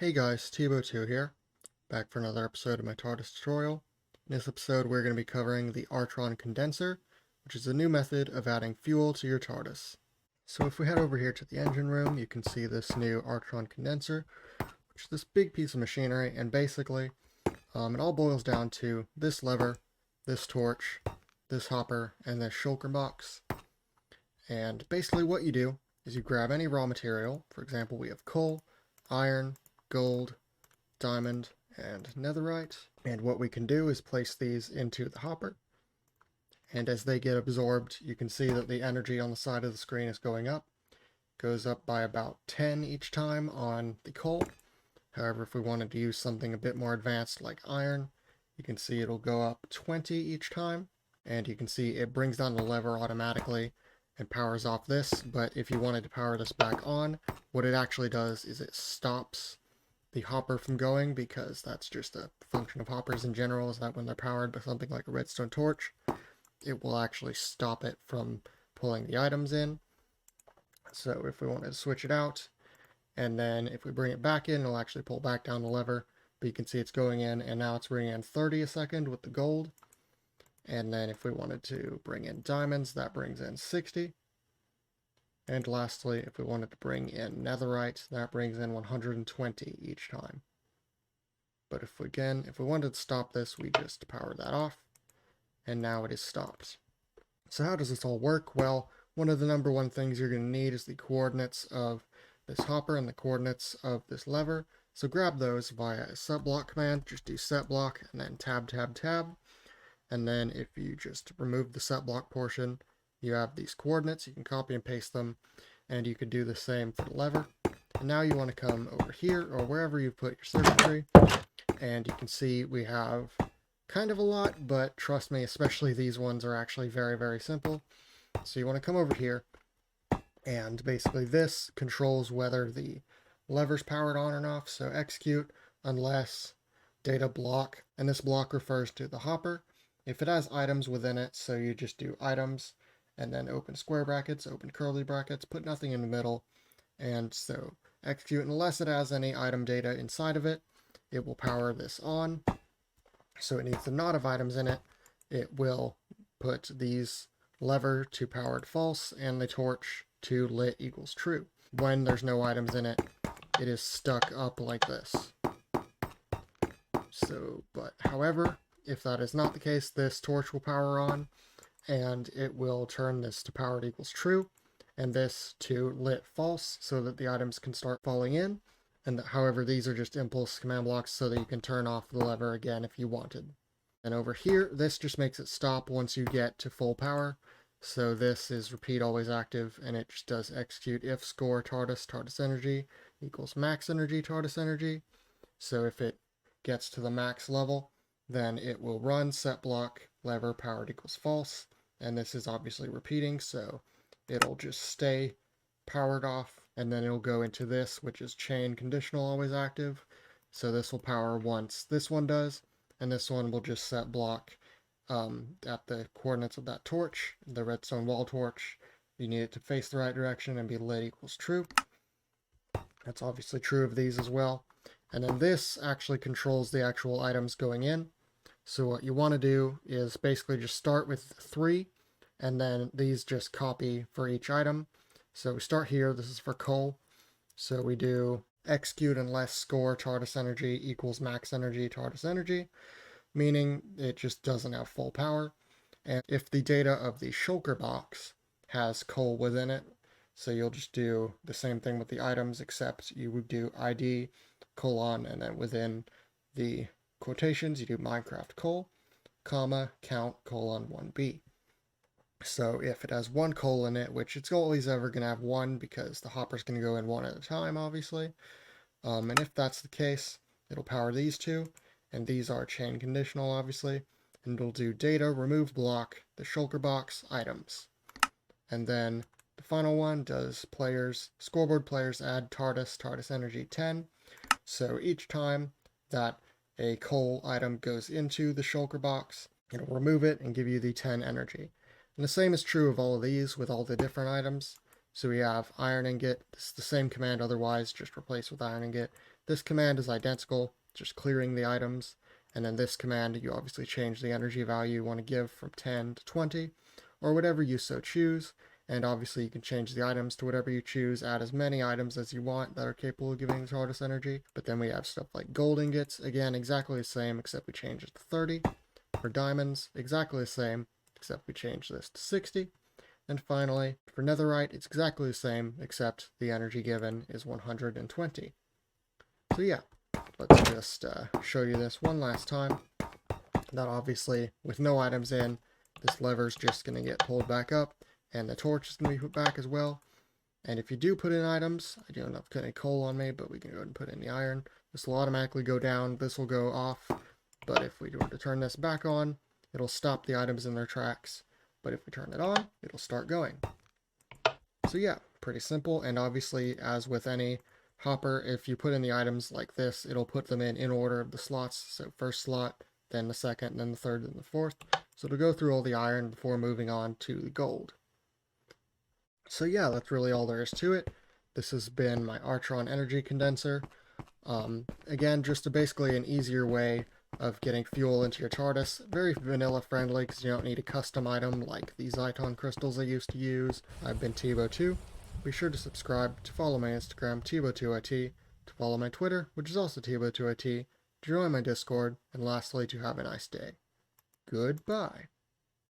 Hey guys, Tbo2 here, back for another episode of my TARDIS tutorial. In this episode we're going to be covering the Artron Condensor, which is a new method of adding fuel to your TARDIS. So if we head over here to the engine room, you can see this new Artron Condenser, which is this big piece of machinery, and basically it all boils down to this lever, this torch, this hopper, and this shulker box. And basically what you do is you grab any raw material. For example, we have coal, iron, gold, diamond, and netherite. And what we can do is place these into the hopper. And as they get absorbed, you can see that the energy on the side of the screen is going up. It goes up by about 10 each time on the coal. However, if we wanted to use something a bit more advanced like iron, you can see it'll go up 20 each time. And you can see it brings down the lever automatically and powers off this. But if you wanted to power this back on, what it actually does is it stops the hopper from going, because that's just a function of hoppers in general, is that when they're powered by something like a redstone torch, it will actually stop it from pulling the items in. So if we wanted to switch it out, and then if we bring it back in, it'll actually pull back down the lever, but you can see it's going in, and now it's bringing in 30 a second with the gold. And then if we wanted to bring in diamonds, that brings in 60. And lastly, if we wanted to bring in netherite, that brings in 120 each time. But if we wanted to stop this, we just power that off, and now it is stopped. So how does this all work? Well, one of the number one things you're going to need is the coordinates of this hopper and the coordinates of this lever. So grab those via a set block command. Just do set block and then tab, tab, tab. And then if you just remove the set block portion, you have these coordinates. You can copy and paste them, and you could do the same for the lever. And now you want to come over here, or wherever you put your circuitry, and you can see we have kind of a lot, but trust me, especially these ones are actually very, very simple. So you want to come over here, and basically this controls whether the lever's powered on or off. So execute unless data block, and this block refers to the hopper. If it has items within it, so you just do items, and then open square brackets, open curly brackets, put nothing in the middle, and so execute unless it has any item data inside of it. It will power this on. So it needs to not have items in it. It will put these lever to powered false and the torch to lit equals true. When there's no items in it, it is stuck up like this. So, but however, if that is not the case, this torch will power on, and it will turn this to powered equals true, and this to lit false, so that the items can start falling in. And however, these are just impulse command blocks so that you can turn off the lever again if you wanted. And over here, this just makes it stop once you get to full power. So this is repeat always active, and it just does execute if score TARDIS energy equals max energy TARDIS energy. So if it gets to the max level, then it will run set block lever powered equals false. And this is obviously repeating, so it'll just stay powered off, and then it'll go into this, which is chain conditional always active. So this will power once this one does, and this one will just set block at the coordinates of that torch, the redstone wall torch. You need it to face the right direction and be lit equals true. That's obviously true of these as well. And then this actually controls the actual items going in. So what you want to do is basically just start with 3, and then these just copy for each item. So we start here, this is for coal. So we do execute unless score TARDIS energy equals max energy TARDIS energy, meaning it just doesn't have full power. And if the data of the shulker box has coal within it, so you'll just do the same thing with the items, except you would do ID, colon, and then within the quotations, you do Minecraft coal, comma, count, colon, 1B. So if it has 1 coal in it, which it's always ever going to have 1 because the hopper's going to go in 1 at a time, obviously. And if that's the case, it'll power these 2, and these are chain conditional, obviously. And it'll do data, remove block, the shulker box, items. And then the final one does players, scoreboard players add TARDIS energy 10. So each time that a coal item goes into the shulker box, it'll remove it and give you the 10 energy. And the same is true of all of these with all the different items. So we have iron ingot. It's the same command otherwise, just replace with iron ingot. This command is identical, just clearing the items. And then this command, you obviously change the energy value you want to give from 10 to 20, or whatever you so choose. And obviously you can change the items to whatever you choose, add as many items as you want that are capable of giving the TARDIS energy. But then we have stuff like gold ingots, again, exactly the same, except we change it to 30. For diamonds, exactly the same, except we change this to 60. And finally, for netherite, it's exactly the same, except the energy given is 120. So yeah, let's just show you this one last time. That obviously, with no items in, this lever's just going to get pulled back up, and the torch is going to be put back as well. And if you do put in items, I don't have any coal on me, but we can go ahead and put in the iron. This will automatically go down, this will go off, but if we were to turn this back on, it'll stop the items in their tracks. But if we turn it on, it'll start going. So yeah, pretty simple, and obviously, as with any hopper, if you put in the items like this, it'll put them in order of the slots. So first slot, then the second, then the third, then the fourth. So it'll go through all the iron before moving on to the gold. So yeah, that's really all there is to it. This has been my Artron energy condenser. Again, just basically an easier way of getting fuel into your TARDIS. Very vanilla friendly because you don't need a custom item like these Zyton crystals I used to use. I've been Tibo2. Be sure to subscribe, to follow my Instagram, Tibo2IT, to follow my Twitter, which is also Tibo2IT, to join my Discord, and lastly, to have a nice day. Goodbye.